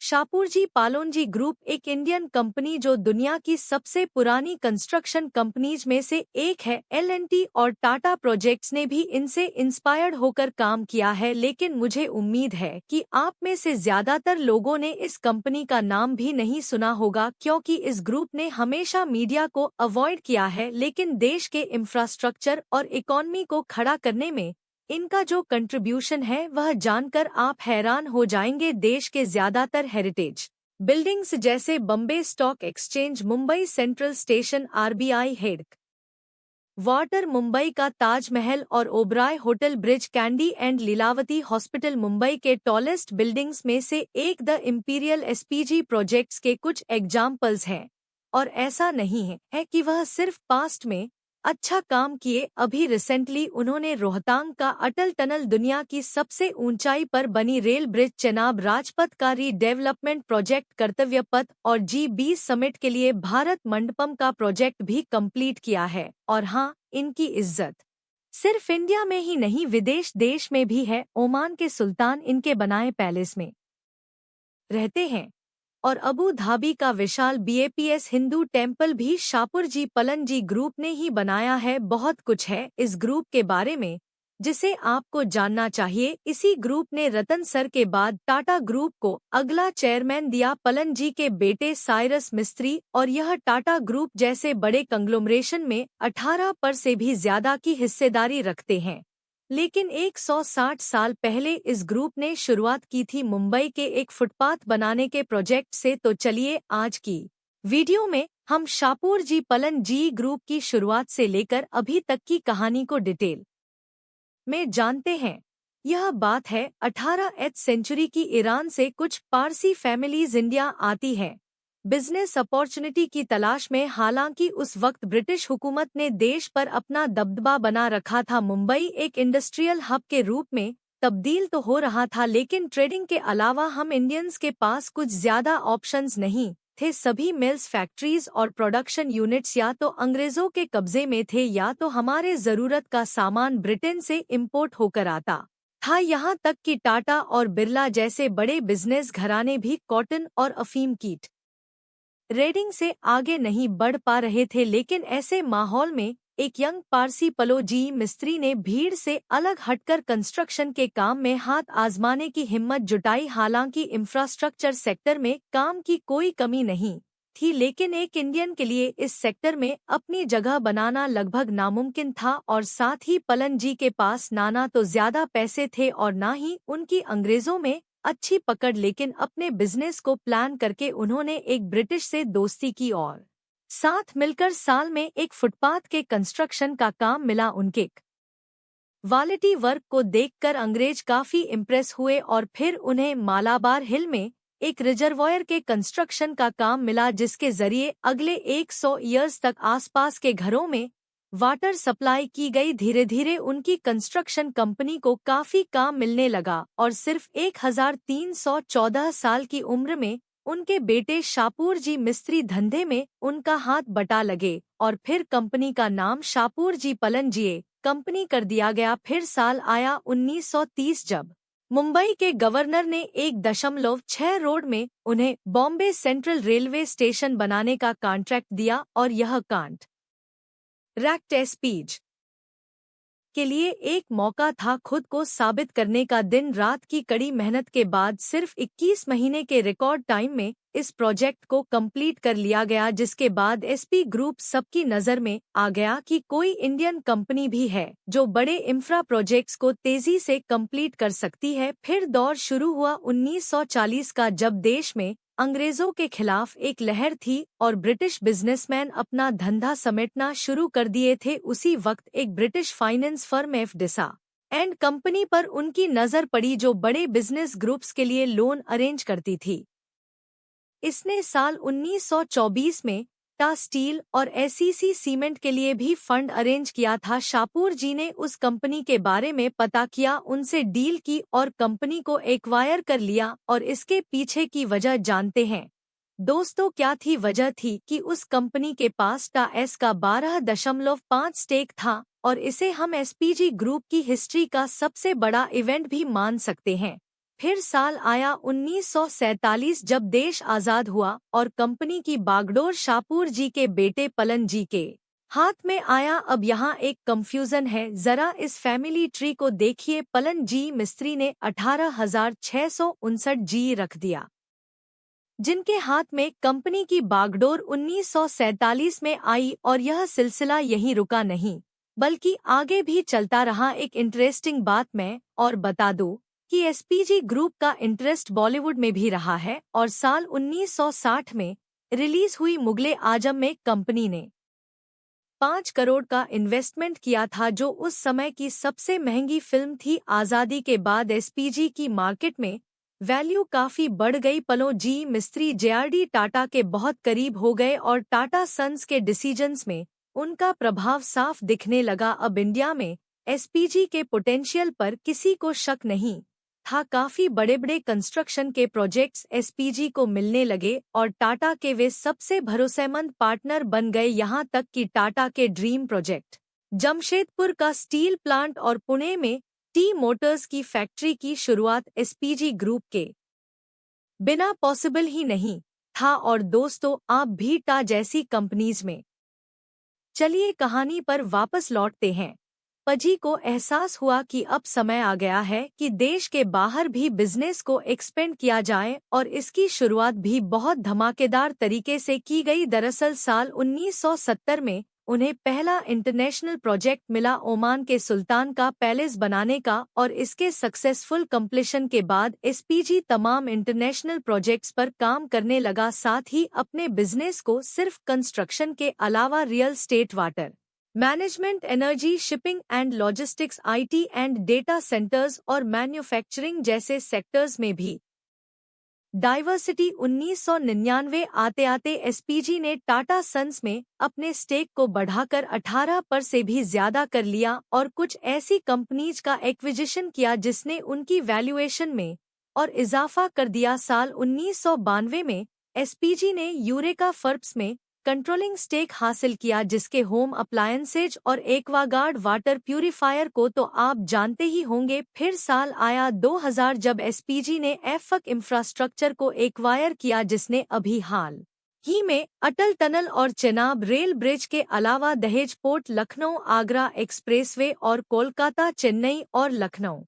Shapurji Pallonji group एक Indian company जो दुनिया की सबसे पुरानी कंस्ट्रक्शन कंपनीज में से एक है। L&T और टाटा प्रोजेक्ट्स ने भी इनसे इंस्पायर्ड होकर काम किया है, लेकिन मुझे उम्मीद है कि आप में से ज्यादातर लोगों ने इस कंपनी का नाम भी नहीं सुना होगा, क्योंकि इस ग्रुप ने हमेशा मीडिया को अवॉइड किया है, लेकिन देश के इंफ्रास्ट्रक्चर और इकोनॉमी को खड़ा करने में इनका जो कंट्रीब्यूशन है वह जानकर आप हैरान हो जाएंगे। देश के ज्यादातर हेरिटेज बिल्डिंग्स जैसे Bombay stock exchange, Mumbai central station, RBI head water, Mumbai का ताजमहल और Oberoi hotel, bridge candy and Lilavati hospital Mumbai के टॉलेस्ट बिल्डिंग्स में से एक, द इंपीरियल SPG प्रोजेक्ट्स के कुछ एग्जाम्पल्स हैं। और ऐसा नहीं है कि वह सिर्फ पास्ट में अच्छा काम किए। अभी रिसेंटली उन्होंने रोहतांग का अटल टनल, दुनिया की सबसे ऊंचाई पर बनी रेल ब्रिज, चेनाब राजपथ का रीडेवलपमेंट प्रोजेक्ट, कर्तव्य पथ और G20 समिट के लिए भारत मंडपम का प्रोजेक्ट भी कंप्लीट किया है। और हाँ, इनकी इज्जत सिर्फ इंडिया में ही नहीं, विदेश देश में भी है। ओमान के सुल्तान इनके बनाए पैलेस में रहते हैं और अबू धाबी का विशाल BAPS हिंदू टेम्पल भी शापूरजी पलनजी ग्रुप ने ही बनाया है। बहुत कुछ है इस ग्रुप के बारे में जिसे आपको जानना चाहिए। इसी ग्रुप ने रतन सर के बाद टाटा ग्रुप को अगला चेयरमैन दिया, पलनजी के बेटे साइरस मिस्त्री, और यह टाटा ग्रुप जैसे बड़े कंग्लोमरेशन में 18% से भी ज्यादा की हिस्सेदारी रखते हैं। लेकिन 160 साल पहले इस ग्रुप ने शुरुआत की थी मुंबई के एक फुटपाथ बनाने के प्रोजेक्ट से। तो चलिए आज की वीडियो में हम शापूरजी पलनजी ग्रुप की शुरुआत से लेकर अभी तक की कहानी को डिटेल में जानते हैं। यह बात है 18वीं सेंचुरी की। ईरान से कुछ पारसी फैमिलीज इंडिया आती हैं बिजनेस अपॉर्चुनिटी की तलाश में। हालांकि उस वक्त ब्रिटिश हुकूमत ने देश पर अपना दबदबा बना रखा था। मुंबई एक इंडस्ट्रियल हब के रूप में तब्दील तो हो रहा था, लेकिन ट्रेडिंग के अलावा हम इंडियंस के पास कुछ ज्यादा ऑप्शंस नहीं थे। सभी मिल्स, फैक्ट्रीज और प्रोडक्शन यूनिट्स या तो अंग्रेजों के कब्जे में थे या तो हमारे जरूरत का सामान ब्रिटेन से इंपोर्ट होकर आता था। यहाँ तक कि टाटा और बिरला जैसे बड़े बिजनेस घराने भी कॉटन और अफीम की ट्रेडिंग से आगे नहीं बढ़ पा रहे थे। लेकिन ऐसे माहौल में एक यंग पारसी पलोजी मिस्त्री ने भीड़ से अलग हटकर कंस्ट्रक्शन के काम में हाथ आजमाने की हिम्मत जुटाई। हालांकि इंफ्रास्ट्रक्चर सेक्टर में काम की कोई कमी नहीं थी, लेकिन एक इंडियन के लिए इस सेक्टर में अपनी जगह बनाना लगभग नामुमकिन था। और साथ ही पलनजी के पास ना तो ज्यादा पैसे थे और ना ही उनकी अंग्रेजों में अच्छी पकड़। लेकिन अपने बिजनेस को प्लान करके उन्होंने एक ब्रिटिश से दोस्ती की और साथ मिलकर साल में एक फुटपाथ के कंस्ट्रक्शन का काम मिला। उनके क्वालिटी वर्क को देखकर अंग्रेज काफी इम्प्रेस हुए और फिर उन्हें मालाबार हिल में एक रिजर्वॉयर के कंस्ट्रक्शन का काम मिला, जिसके जरिए अगले 100 ईयर्स तक आसपास के घरों में वाटर सप्लाई की गई। धीरे धीरे उनकी कंस्ट्रक्शन कंपनी को काफी काम मिलने लगा और सिर्फ 1314 साल की उम्र में उनके बेटे शापूरजी मिस्त्री धंधे में उनका हाथ बटा लगे और फिर कंपनी का नाम शापूरजी पलनजी कंपनी कर दिया गया। फिर साल आया 1930 जब मुंबई के गवर्नर ने 1.6 रोड में उन्हें बॉम्बे सेंट्रल रेलवे स्टेशन बनाने का कॉन्ट्रैक्ट दिया और यह कॉन्ट्रैक्ट एसपीज के लिए एक मौका था खुद को साबित करने का। दिन रात की कड़ी मेहनत के बाद सिर्फ 21 महीने के रिकॉर्ड टाइम में इस प्रोजेक्ट को कंप्लीट कर लिया गया, जिसके बाद एसपी ग्रुप सबकी नजर में आ गया कि कोई इंडियन कंपनी भी है जो बड़े इंफ्रा प्रोजेक्ट्स को तेजी से कंप्लीट कर सकती है। फिर दौर शुरू हुआ 1940 का, जब देश में अंग्रेजों के खिलाफ एक लहर थी और ब्रिटिश बिजनेसमैन अपना धंधा समेटना शुरू कर दिए थे। उसी वक्त एक British finance firm F Dinshaw and company पर उनकी नजर पड़ी, जो बड़े बिजनेस ग्रुप्स के लिए लोन अरेंज करती थी। इसने साल 1924 में टाटा स्टील और एससीसी सीमेंट के लिए भी फंड अरेंज किया था। शापूरजी ने उस कंपनी के बारे में पता किया, उनसे डील की और कंपनी को एक्वायर कर लिया। और इसके पीछे की वजह जानते हैं दोस्तों क्या थी? वजह थी कि उस कंपनी के पास टाटा का 12.5 स्टेक था और इसे हम एसपीजी ग्रुप की हिस्ट्री का सबसे बड़ा इवेंट भी मान सकते हैं। फिर साल आया 1947 जब देश आजाद हुआ और कंपनी की बागडोर शाहपुर जी के बेटे पलन जी के हाथ में आया। अब यहाँ एक कंफ्यूजन है, जरा इस फैमिली ट्री को देखिए। पलन जी मिस्त्री ने 18,659 जी रख दिया, जिनके हाथ में कंपनी की बागडोर 1947 में आई और यह सिलसिला यहीं रुका नहीं बल्कि आगे भी चलता रहा। एक इंटरेस्टिंग बात मैं और बता दूं कि एसपीजी ग्रुप का इंटरेस्ट बॉलीवुड में भी रहा है और साल 1960 में रिलीज हुई मुगले आजम में कंपनी ने 5 करोड़ का इन्वेस्टमेंट किया था, जो उस समय की सबसे महंगी फिल्म थी। आज़ादी के बाद एसपीजी की मार्केट में वैल्यू काफी बढ़ गई। पलो जी मिस्त्री जेआरडी टाटा के बहुत करीब हो गए और टाटा सन्स के डिसीजंस में उनका प्रभाव साफ दिखने लगा। अब इंडिया में एसपीजी के पोटेंशियल पर किसी को शक नहीं था। काफी बड़े बड़े कंस्ट्रक्शन के प्रोजेक्ट्स एसपीजी को मिलने लगे और टाटा के वे सबसे भरोसेमंद पार्टनर बन गए। यहाँ तक कि टाटा के ड्रीम प्रोजेक्ट जमशेदपुर का स्टील प्लांट और पुणे में टी मोटर्स की फैक्ट्री की शुरुआत एसपीजी ग्रुप के बिना पॉसिबल ही नहीं था। और दोस्तों, आप भी टा जैसी कंपनीज में। चलिए कहानी पर वापस लौटते हैं। पजी को एहसास हुआ कि अब समय आ गया है कि देश के बाहर भी बिजनेस को एक्सपेंड किया जाए और इसकी शुरुआत भी बहुत धमाकेदार तरीके से की गई। दरअसल साल 1970 में उन्हें पहला इंटरनेशनल प्रोजेक्ट मिला ओमान के सुल्तान का पैलेस बनाने का और इसके सक्सेसफुल कंप्लीशन के बाद एसपीजी तमाम इंटरनेशनल प्रोजेक्ट्स पर काम करने लगा। साथ ही अपने बिजनेस को सिर्फ कंस्ट्रक्शन के अलावा real estate, water management, energy, shipping and logistics, IT and data centres और मैन्युफैक्चरिंग जैसे सेक्टर्स में भी डाइवर्सिटी। 1999 आते आते एसपीजी ने टाटा सन्स में अपने स्टेक को बढ़ाकर 18% से भी ज्यादा कर लिया और कुछ ऐसी कंपनीज का एक्विजिशन किया जिसने उनकी वैल्यूएशन में और इजाफा कर दिया। साल 1992 में एसपीजी ने यूरेका फर्ब्स में कंट्रोलिंग स्टेक हासिल किया, जिसके होम अप्लायंसेज और एक्वागार्ड वाटर प्यूरिफायर को तो आप जानते ही होंगे। फिर साल आया 2000 जब एसपीजी ने एफक इंफ्रास्ट्रक्चर को एक्वायर किया, जिसने अभी हाल ही में अटल टनल और चेनाब रेल ब्रिज के अलावा दहेज पोर्ट, लखनऊ आगरा एक्सप्रेसवे और कोलकाता चेन्नई और लखनऊ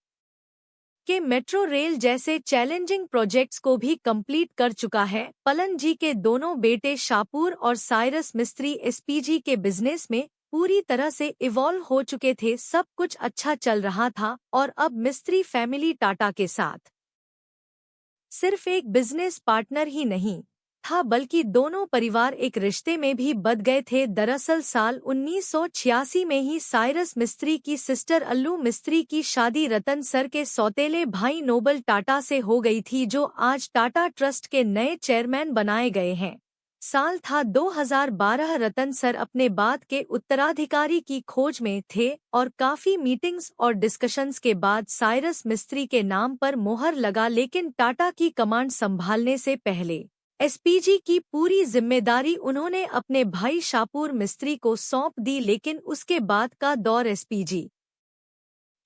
के मेट्रो रेल जैसे चैलेंजिंग प्रोजेक्ट्स को भी कंप्लीट कर चुका है। पलन जी के दोनों बेटे शाहपुर और साइरस मिस्त्री एसपीजी के बिजनेस में पूरी तरह से इवॉल्व हो चुके थे। सब कुछ अच्छा चल रहा था और अब मिस्त्री फैमिली टाटा के साथ सिर्फ एक बिजनेस पार्टनर ही नहीं था बल्कि दोनों परिवार एक रिश्ते में भी बंध गए थे। दरअसल साल 1986 में ही साइरस मिस्त्री की सिस्टर अल्लू मिस्त्री की शादी रतन सर के सौतेले भाई नोबल टाटा से हो गई थी, जो आज टाटा ट्रस्ट के नए चेयरमैन बनाए गए हैं। साल था 2012। रतन सर अपने बाद के उत्तराधिकारी की खोज में थे और काफी मीटिंग्स और डिस्कशंस के बाद साइरस मिस्त्री के नाम पर मोहर लगा, लेकिन टाटा की कमांड संभालने से पहले एसपीजी की पूरी जिम्मेदारी उन्होंने अपने भाई शाहपुर मिस्त्री को सौंप दी। लेकिन उसके बाद का दौर एसपीजी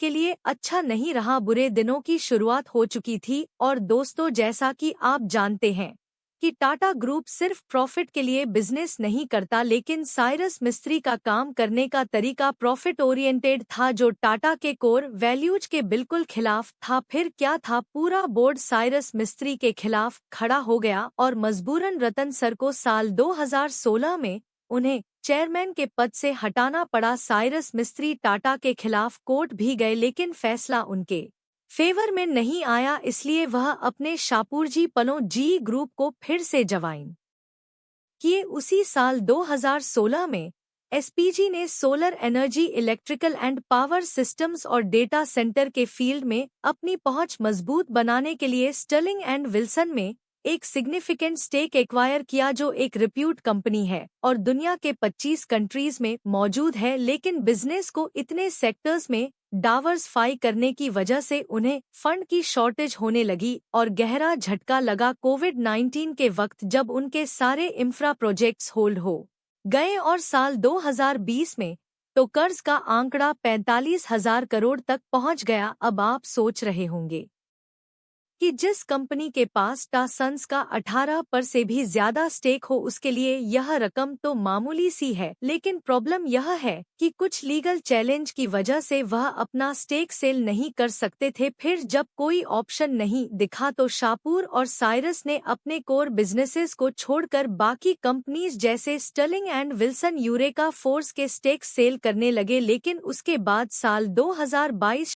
के लिए अच्छा नहीं रहा। बुरे दिनों की शुरुआत हो चुकी थी और दोस्तों, जैसा कि आप जानते हैं कि टाटा ग्रुप सिर्फ प्रॉफिट के लिए बिजनेस नहीं करता, लेकिन साइरस मिस्त्री का काम करने का तरीका प्रॉफिट ओरिएंटेड था, जो टाटा के कोर वैल्यूज के बिल्कुल खिलाफ था। फिर क्या था, पूरा बोर्ड साइरस मिस्त्री के खिलाफ खड़ा हो गया और मजबूरन रतन सर को साल 2016 में उन्हें चेयरमैन के पद से हटाना पड़ा। साइरस मिस्त्री टाटा के खिलाफ कोर्ट भी गए, लेकिन फैसला उनके फेवर में नहीं आया, इसलिए वह अपने शाहपुरजी पलो जी ग्रुप को फिर से ज्वाइन किए। उसी साल 2016 में एसपीजी ने solar energy, electrical and power systems और डेटा सेंटर के फील्ड में अपनी पहुंच मजबूत बनाने के लिए स्टर्लिंग एंड विल्सन में एक सिग्निफिकेंट स्टेक एक्वायर किया, जो एक रिप्यूट कंपनी है और दुनिया के 25 कंट्रीज में मौजूद है। लेकिन बिजनेस को इतने सेक्टर्स में डाइवर्सिफाई करने की वजह से उन्हें फंड की शॉर्टेज होने लगी और गहरा झटका लगा कोविड-19 के वक्त, जब उनके सारे इंफ्रा प्रोजेक्ट्स होल्ड हो गए। और साल 2020 में तो कर्ज का आंकड़ा 45,000 करोड़ तक पहुंच गया। अब आप सोच रहे होंगे कि जिस कंपनी के पास टासन्स का 18% से भी ज्यादा स्टेक हो उसके लिए यह रकम तो मामूली सी है, लेकिन प्रॉब्लम यह है कि कुछ लीगल चैलेंज की वजह से वह अपना स्टेक सेल नहीं कर सकते थे। फिर जब कोई ऑप्शन नहीं दिखा तो शापूर और साइरस ने अपने कोर बिजनेसेस को छोड़कर बाकी कंपनीज जैसे Sterling and Wilson Eureka Forbes के स्टेक सेल करने लगे। लेकिन उसके बाद साल 2022